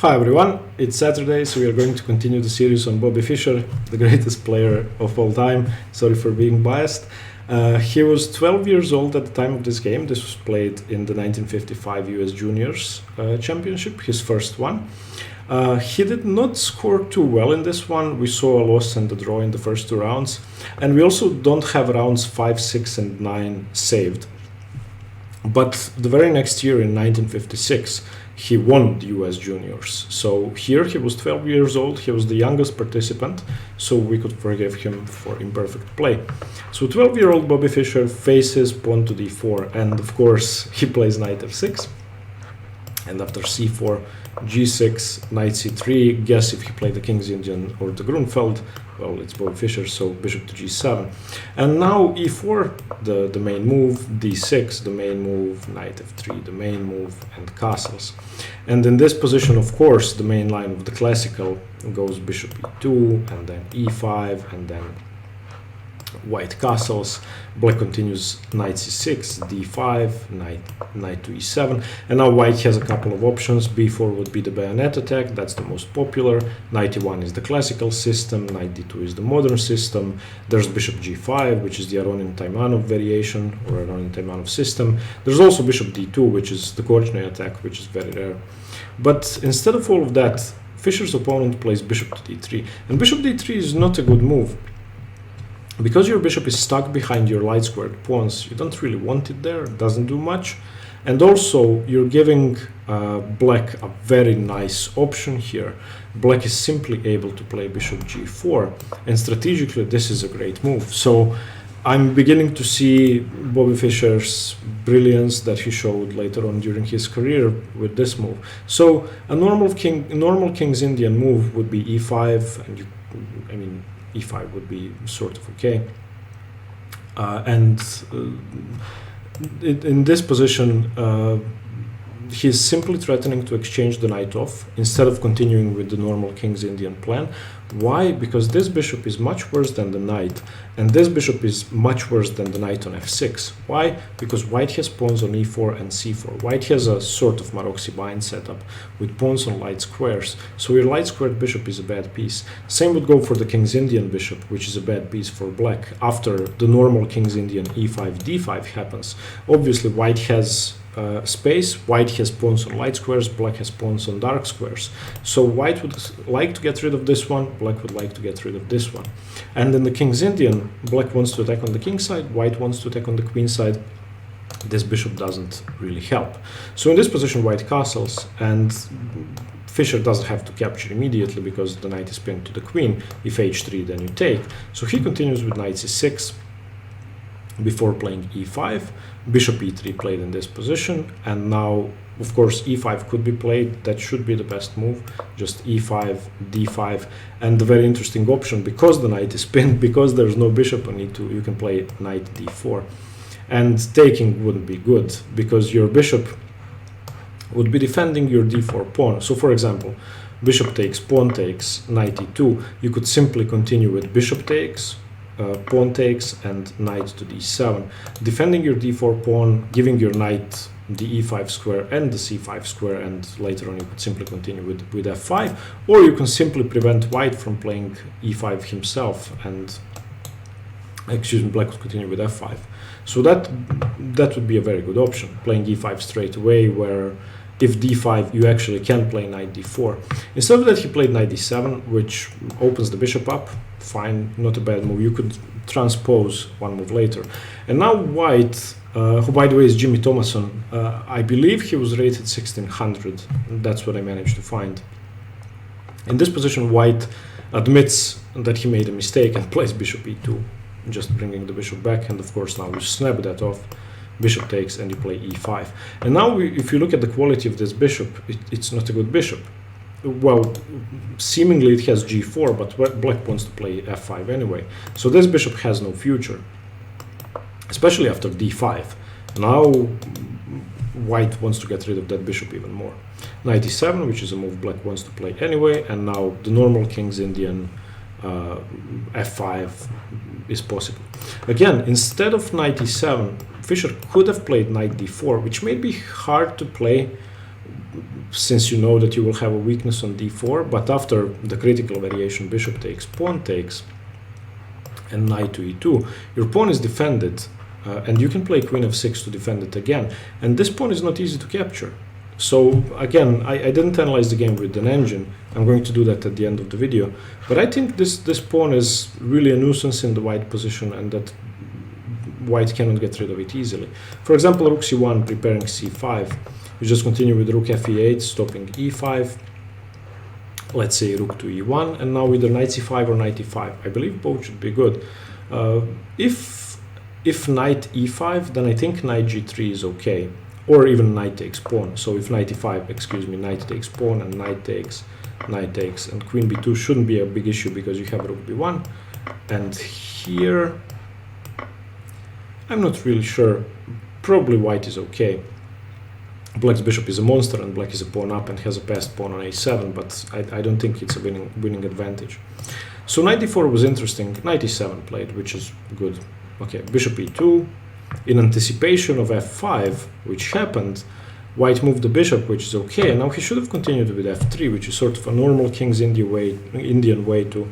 Hi everyone, it's Saturday, so we are going to continue the series on Bobby Fischer, the greatest player of all time. Sorry for being biased. He was 12 years old at the time of this game. This was played in the 1955 US Juniors Championship, his first one. He did not score too well in this one. We saw a loss and a draw in the first two rounds. And we also don't have rounds 5, 6, and 9 saved. But the very next year in 1956, he won the US Juniors. So here he was 12 years old, he was the youngest participant, so we could forgive him for imperfect play. So 12-year-old Bobby Fischer faces pawn to d4, and of course he plays knight f6. And after c4, g6, knight c3, guess if he played the King's Indian or the Grunfeld. Well, it's Bobby Fischer, so bishop to g7. And now e4, the main move, d6, the main move, knight f3, the main move, and castles. And in this position, of course, the main line of the classical goes bishop e2, and then e5, and then white castles. Black continues knight c6, d5, knight to e7, and now white has a couple of options. b4 would be the bayonet attack, that's the most popular. Knight e1 is the classical system, knight d2 is the modern system. There's bishop g5, which is the Aronin-Taimanov variation or Aronin-Taimanov system. There's also bishop d2, which is the Korchnoi attack, which is very rare. But instead of all of that, Fischer's opponent plays bishop to d3, and bishop d3 is not a good move. Because your bishop is stuck behind your light squared pawns, you don't really want it there, it doesn't do much. And also, you're giving black a very nice option here. Black is simply able to play bishop g4, and strategically this is a great move. So I'm beginning to see Bobby Fischer's brilliance that he showed later on during his career with this move. So a normal King's Indian move would be e5, and e5 would be sort of okay. In this position, he's simply threatening to exchange the knight off instead of continuing with the normal King's Indian plan. Why? Because this bishop is much worse than the knight, and this bishop is much worse than the knight on f6. Why? Because white has pawns on e4 and c4. White has a sort of Maroczy-Bind setup with pawns on light squares, so your light squared bishop is a bad piece. Same would go for the King's Indian bishop, which is a bad piece for black. After the normal King's Indian e5, d5 happens, obviously white has space, white has pawns on light squares, black has pawns on dark squares. So white would like to get rid of this one, black would like to get rid of this one. And in the King's Indian, black wants to attack on the king side, white wants to attack on the queen side. This bishop doesn't really help. So in this position, white castles, and Fischer doesn't have to capture immediately because the knight is pinned to the queen. If h3, then you take. So he continues with knight c6 before playing e5. Bishop e3 played in this position, and now of course e5 could be played. That should be the best move, just e5, d5, and the very interesting option, because the knight is pinned, because there's no bishop on e2, you can play knight d4, and taking wouldn't be good because your bishop would be defending your d4 pawn. So for example, bishop takes, pawn takes, knight e2, you could simply continue with bishop takes, pawn takes, and knight to d7, defending your d4 pawn, giving your knight the e5 square and the c5 square, and later on you could simply continue with f5, or you can simply prevent white from playing e5 himself, and black would continue with f5. So that would be a very good option, playing e5 straight away, where if d5, you actually can play knight d4. Instead of that, he played knight d7, which opens the bishop up. Fine, not a bad move. You could transpose one move later. And now white, who by the way is Jimmy Thomason, I believe he was rated 1600. That's what I managed to find. In this position, white admits that he made a mistake and plays bishop e2, just bringing the bishop back. And of course, now you snap that off. Bishop takes, and you play e5. And now if you look at the quality of this bishop, it's not a good bishop. Well, seemingly it has g4, but black wants to play f5 anyway. So this bishop has no future, especially after d5. Now white wants to get rid of that bishop even more. Knight e7, which is a move black wants to play anyway, and now the normal King's Indian f5 is possible. Again, instead of knight e7, Fischer could have played knight d4, which may be hard to play since you know that you will have a weakness on d4, but after the critical variation bishop takes, pawn takes, and knight to e2, your pawn is defended, and you can play queen f6 to defend it again, and this pawn is not easy to capture. So again, I didn't analyze the game with an engine. I'm going to do that at the end of the video, but I think this pawn is really a nuisance in the white position, and that white cannot get rid of it easily. For example, rook c1 preparing c5. You just continue with rook fe8, stopping e5. Let's say rook to e1, and now either knight c5 or knight e5. I believe both should be good. If knight e5, then I think knight g3 is okay, or even knight takes pawn. So if knight e5, excuse me, knight takes pawn and knight takes, and queen b2 shouldn't be a big issue because you have rook b1. And here, I'm not really sure. Probably white is okay. Black's bishop is a monster, and black is a pawn up and has a passed pawn on a7, but I don't think it's a winning advantage. So knight d4 was interesting. Knight e7 played, which is good. Okay, bishop e2. In anticipation of f5, which happened, white moved the bishop, which is okay, and now he should have continued with f3, which is sort of a normal King's Indian way to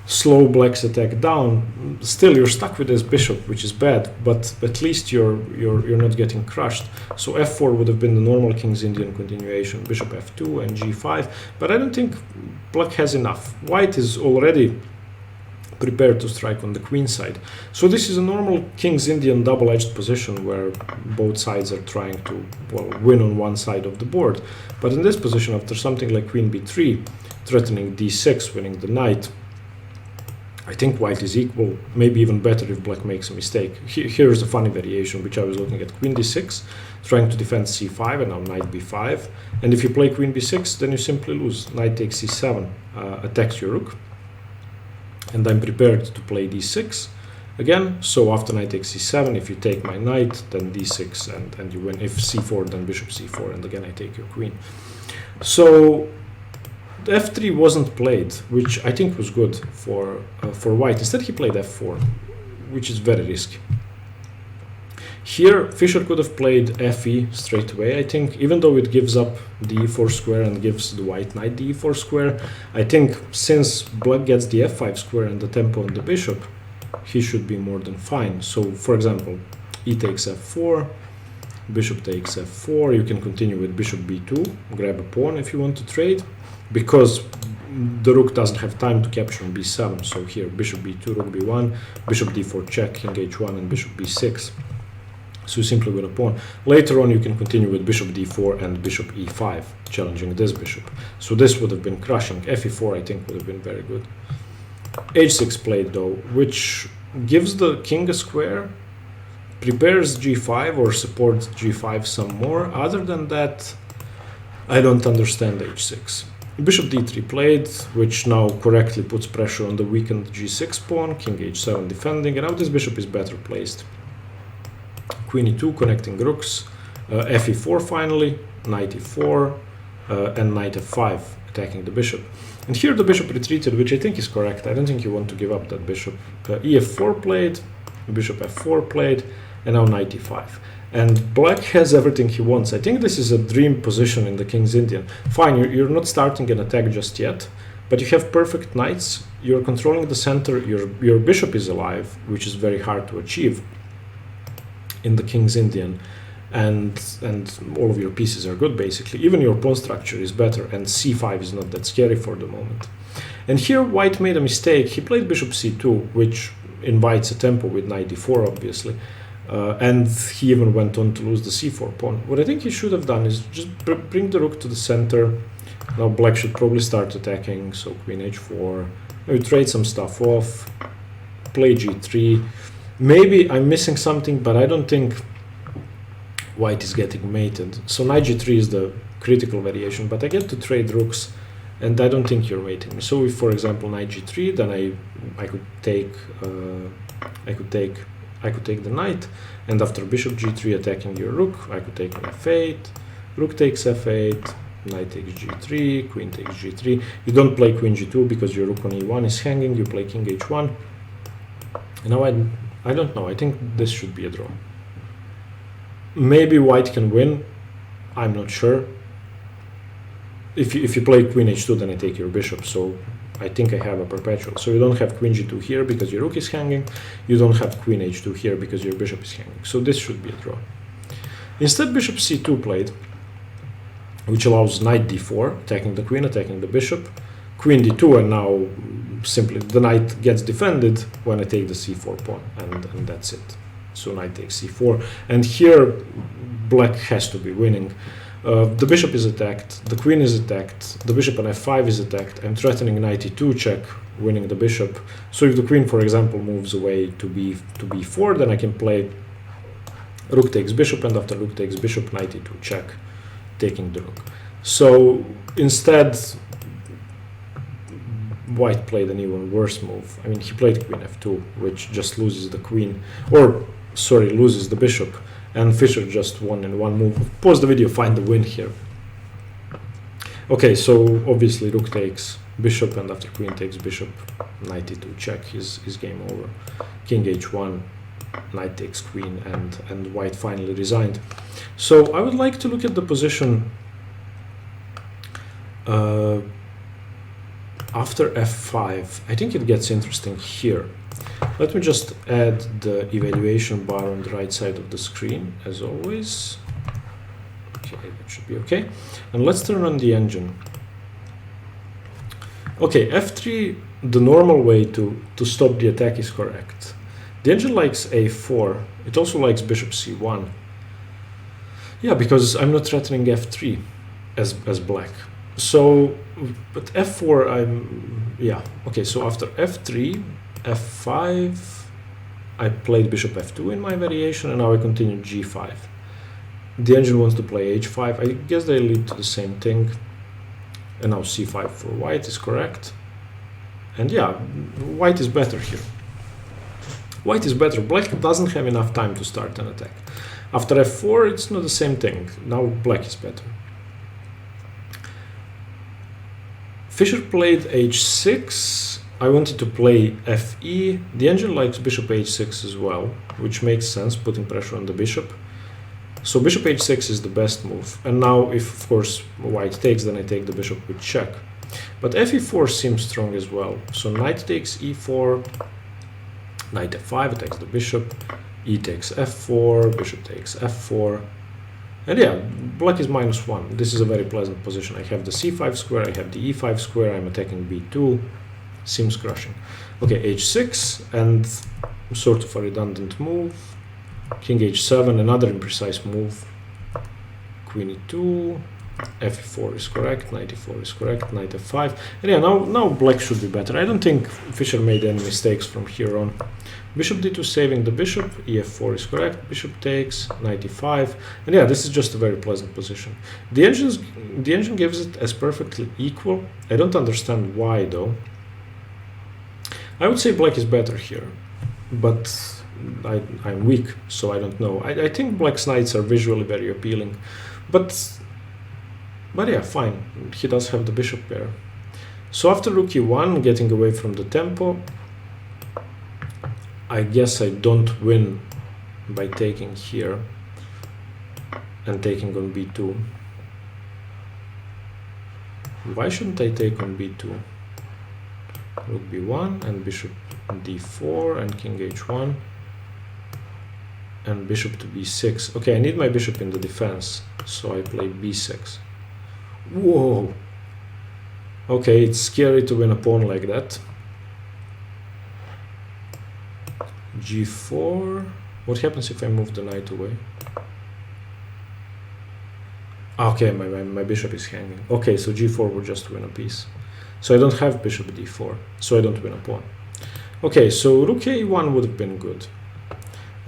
slow black's attack down. Still, you're stuck with this bishop, which is bad, but at least you're not getting crushed. So f4 would have been the normal King's Indian continuation, bishop f2 and g5, but I don't think black has enough. White is already prepared to strike on the queen side. So this is a normal King's Indian double-edged position where both sides are trying to, well, win on one side of the board. But in this position, after something like queen b3, threatening d6, winning the knight, I think white is equal, maybe even better if black makes a mistake. Here's a funny variation, which I was looking at. Queen d6, trying to defend c5, and now knight b5. And if you play queen b6, then you simply lose. Knight takes c7, attacks your rook. And I'm prepared to play d6 again. So after knight takes c7, if you take my knight, then d6, and you win. If c4, then bishop c4, and again I take your queen. So f3 wasn't played, which I think was good for white. Instead he played f4, which is very risky. Here Fischer could have played fe straight away, I think, even though it gives up the e4 square and gives the white knight the e4 square. I think since black gets the f5 square and the tempo on the bishop, he should be more than fine. So for example, e takes f4, bishop takes f4, you can continue with bishop b2, grab a pawn if you want to trade, because the rook doesn't have time to capture on b7. So here bishop b2, rook b1, bishop d4 check, king h1, and bishop b6. So you simply win a pawn. Later on you can continue with bishop d4 and bishop e5, challenging this bishop. So this would have been crushing. fe4 I think would have been very good. h6 played though, which gives the king a square, prepares g5 or supports g5 some more. Other than that, I don't understand h6. Bishop d3 played, which now correctly puts pressure on the weakened g6 pawn, king h7 defending, and now this bishop is better placed. Queen e2 connecting rooks, fe4 finally, knight e4, and knight f5 attacking the bishop. And here the bishop retreated, which I think is correct. I don't think you want to give up that bishop. ef4 played, bishop f4 played, and now knight e5. And black has everything he wants. I think this is a dream position in the King's Indian. Fine, you're not starting an attack just yet, but you have perfect knights, you're controlling the center, your bishop is alive, which is very hard to achieve in the King's Indian, and all of your pieces are good basically. Even your pawn structure is better, and c5 is not that scary for the moment. And here white made a mistake. He played bishop c2, which invites a tempo with knight d4 obviously, and he even went on to lose the c4 pawn. What I think he should have done is just bring the rook to the center. Now black should probably start attacking, so queen h4, maybe trade some stuff off, play g3. Maybe I'm missing something, but I don't think white is getting mated. So knight g3 is the critical variation, but I get to trade rooks, and I don't think you're mating me. So if, for example, knight g3, then I could take the knight, and after bishop g3 attacking your rook, I could take f8, rook takes f8, knight takes g3, queen takes g3. You don't play queen g2 because your rook on e1 is hanging. You play king h1. And now I don't know. I think this should be a draw. Maybe white can win. I'm not sure. if you play queen h2, then I take your bishop, so I think I have a perpetual. So you don't have queen g2 here because your rook is hanging, you don't have queen h2 here because your bishop is hanging, so this should be a draw. Instead, bishop c2 played, which allows knight d4, attacking the queen, attacking the bishop, queen d2, and now simply the knight gets defended when I take the c4 pawn, and that's it. So knight takes c4, and here black has to be winning. The bishop is attacked, the queen is attacked, the bishop on f5 is attacked. I'm threatening knight e2 check, winning the bishop. So if the queen, for example, moves away to b4, then I can play rook takes bishop, and after rook takes bishop, knight e2 check, taking the rook. So instead, white played an even worse move. I mean, he played queen f2, which just loses the queen, or sorry, loses the bishop, and Fischer just won in one move. Pause the video, find the win here. Okay, so obviously rook takes bishop, and after queen takes bishop, knight e2 check, is game over. King h1, knight takes queen, and white finally resigned. So I would like to look at the position after f5. I think it gets interesting here. Let me just add the evaluation bar on the right side of the screen, as always. Okay, that should be okay. And let's turn on the engine. Okay, f3, the normal way to stop the attack is correct. The engine likes a4. It also likes bishop c1. Yeah, because I'm not threatening f3 as black. So, but f4, yeah. Okay, so after f3, f5, I played bishop f2 in my variation, and now I continue g5. The engine wants to play h5. I guess they lead to the same thing. And now c5 for white is correct. And yeah, white is better here. White is better. Black doesn't have enough time to start an attack. After f4, it's not the same thing. Now black is better. Fischer played h6. I wanted to play fe. The engine likes bishop h6 as well, which makes sense, putting pressure on the bishop. So bishop h6 is the best move. And now if, of course, white takes, then I take the bishop with check. But fe4 seems strong as well. So knight takes e4, knight f5 attacks the bishop, e takes f4, bishop takes f4. And yeah, black is -1. This is a very pleasant position. I have the c5 square, I have the e5 square, I'm attacking b2. Seems crushing. Okay, h6, and sort of a redundant move. King h7, another imprecise move. Queen e2, fe4 is correct, knight e4 is correct, knight f5. And yeah, now black should be better. I don't think Fischer made any mistakes from here on. Bishop d2 saving the bishop, ef4 is correct, bishop takes, knight e5. And yeah, this is just a very pleasant position. The engine gives it as perfectly equal. I don't understand why though. I would say black is better here, but I'm weak, so I don't know. I think black's knights are visually very appealing, but yeah, fine. He does have the bishop pair. So after rook e1, getting away from the tempo, I guess I don't win by taking here and taking on b2. Why shouldn't I take on b2? Rook b1 and bishop d4 and king h1 and bishop to b6. Okay, I need my bishop in the defense, so I play b6. Whoa! Okay, it's scary to win a pawn like that. g4. What happens if I move the knight away? Okay, my bishop is hanging. Okay, so g4 will just win a piece. So I don't have bishop d4, so I don't win a pawn. Okay, so rook a1 would have been good.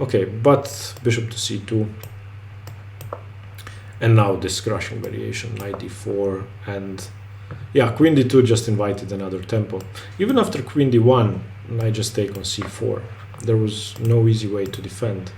Okay, but bishop to c2. And now this crushing variation, knight d4, and yeah, queen d2 just invited another tempo. Even after queen d1, I just take on c4. There was no easy way to defend.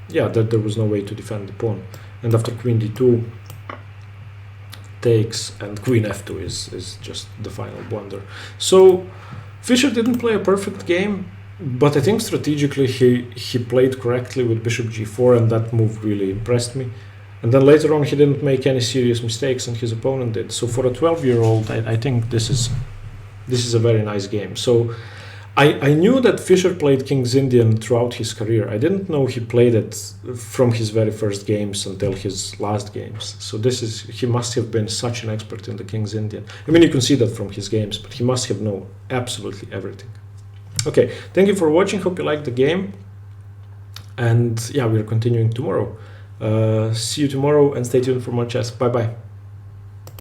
Yeah, there was no way to defend the pawn. And after queen d2 takes, and queen f2 is just the final blunder. So Fischer didn't play a perfect game, but I think strategically he played correctly with bishop g4, and that move really impressed me. And then later on, he didn't make any serious mistakes, and his opponent did. So for a 12-year-old, I think this is a very nice game. So I knew that Fischer played King's Indian throughout his career. I didn't know he played it from his very first games until his last games. So he must have been such an expert in the King's Indian. I mean, you can see that from his games, but he must have known absolutely everything. Okay, thank you for watching. Hope you liked the game. And yeah, we're continuing tomorrow. See you tomorrow and stay tuned for more chess. Bye bye.